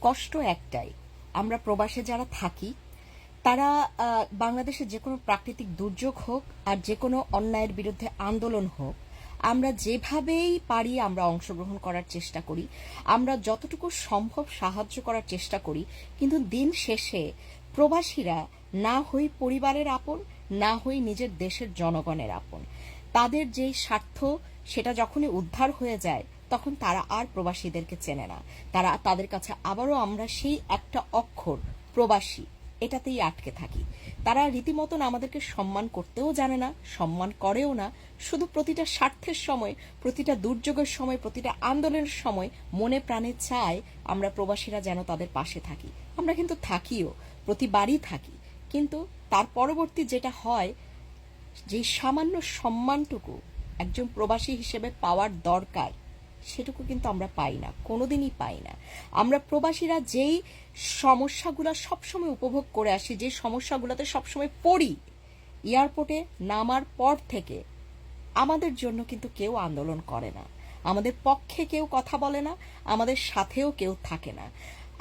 কষ্ট একটাই, আমরা প্রবাসে যারা থাকি তারা বাংলাদেশে যে কোনো প্রাকৃতিক দুর্যোগ হোক আর যে কোনো অন্যায়ের বিরুদ্ধে আন্দোলন হোক, আমরা যেভাবেই পারি আমরা অংশগ্রহণ করার চেষ্টা করি, আমরা যতটুকু সম্ভব সাহায্য করার চেষ্টা করি। কিন্তু দিন শেষে প্রবাসীরা না হই পরিবারের আপন, না হই নিজের দেশের জনগণের আপন। তাদের যেই স্বার্থ সেটা যখনই উদ্ধার হয়ে যায় তখন তারা আর প্রবাসীদেরকে চেনে না। তাদের কাছে আবারও আমরা সেই একটা অক্ষর প্রবাসী এটাতেই আটকে থাকি। তারা রীতিমতন আমাদেরকে সম্মান করতেও জানে না, সম্মান করেও না। শুধু প্রতিটা স্বার্থের সময়, প্রতিটা দুর্যোগের সময়, প্রতিটা আন্দোলনের সময় মনে প্রাণে চায় আমরা প্রবাসীরা যেন তাদের পাশে থাকি। আমরা কিন্তু থাকিও, প্রতিবারই থাকি। কিন্তু তার পরবর্তী যেটা হয়, যে সামান্য সম্মানটুকু একজন প্রবাসী হিসেবে পাওয়ার দরকার সেটুকু কিন্তু আমরা পাই না, কোনোদিনই পাই না। আমরা প্রবাসীরা যেই সমস্যাগুলো সবসময় উপভোগ করে আসি, যে সমস্যাগুলোতে সবসময় পড়ি, এয়ারপোর্টে নামার পর থেকে আমাদের জন্য কিন্তু কেউ আন্দোলন করে না, আমাদের পক্ষে কেউ কথা বলে না, আমাদের সাথেও কেউ থাকে না।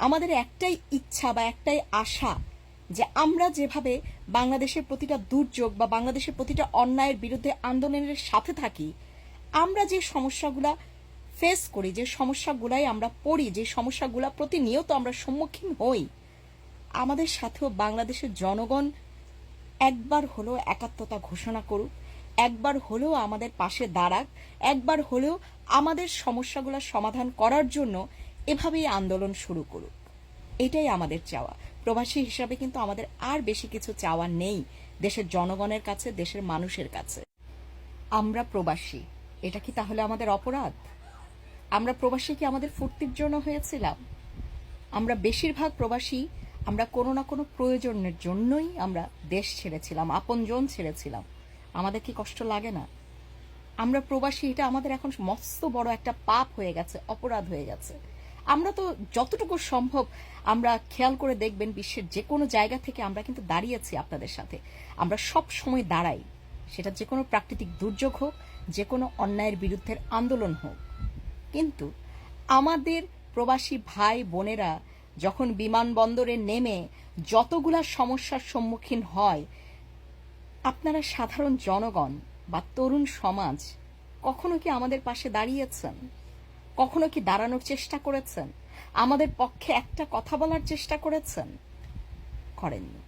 আমাদের একটাই ইচ্ছা বা একটাই আশা যে আমরা যেভাবে বাংলাদেশের প্রতিটা দুর্যোগ বা বাংলাদেশের প্রতিটা অন্যায়ের বিরুদ্ধে আন্দোলনের সাথে থাকি, আমরা যে সমস্যাগুলা ফেস করি, যে সমস্যাগুলাই আমরা পড়ি, যে সমস্যাগুলা প্রতিনিয়ত আমরা সম্মুখীন হই, আমাদের সাথেও বাংলাদেশের জনগণ একবার হলেও একাত্মতা ঘোষণা করুক, একবার হলেও আমাদের পাশে দাঁড়াক, একবার হলেও আমাদের সমস্যাগুলো সমাধান করার জন্য এভাবেই আন্দোলন শুরু করুক। এটাই আমাদের চাওয়া। প্রবাসী হিসাবে কিন্তু আমাদের আর বেশি কিছু চাওয়া নেই দেশের জনগণের কাছে, দেশের মানুষের কাছে। আমরা প্রবাসী, এটা কি তাহলে আমাদের অপরাধ? আমরা প্রবাসী কি আমাদের ফুর্তির জন্য হয়েছিলাম? আমরা বেশিরভাগ প্রবাসী আমরা কোনো না কোনো প্রয়োজনের জন্যই আমরা দেশ ছেড়েছিলাম, আপনজন ছেড়েছিলাম। আমাদের কি কষ্ট লাগে না? আমরা প্রবাসী, এটা আমাদের এখন মস্ত বড় একটা পাপ হয়ে গেছে, অপরাধ হয়ে গেছে। আমরা তো যতটুকু সম্ভব আমরা খেয়াল করে দেখবেন বিশ্বের যে কোনো জায়গা থেকে আমরা কিন্তু দাঁড়িয়েছি আপনাদের সাথে। আমরা সব সময় দাঁড়াই, সেটা যে কোনো প্রাকৃতিক দুর্যোগ হোক, যে কোনো অন্যায়ের বিরুদ্ধে আন্দোলন হোক। কিন্তু আমাদের প্রবাসী ভাই বোনেরা যখন বিমানবন্দরে নেমে যতগুলা সমস্যার সম্মুখীন হয়, আপনারা সাধারণ জনগণ বা তরুণ সমাজ কখনো কি আমাদের পাশে দাঁড়িয়েছেন? কখনো কি দাঁড়ানোর চেষ্টা করেছেন? আমাদের পক্ষে একটা কথা বলার চেষ্টা করেছেন? করেননি।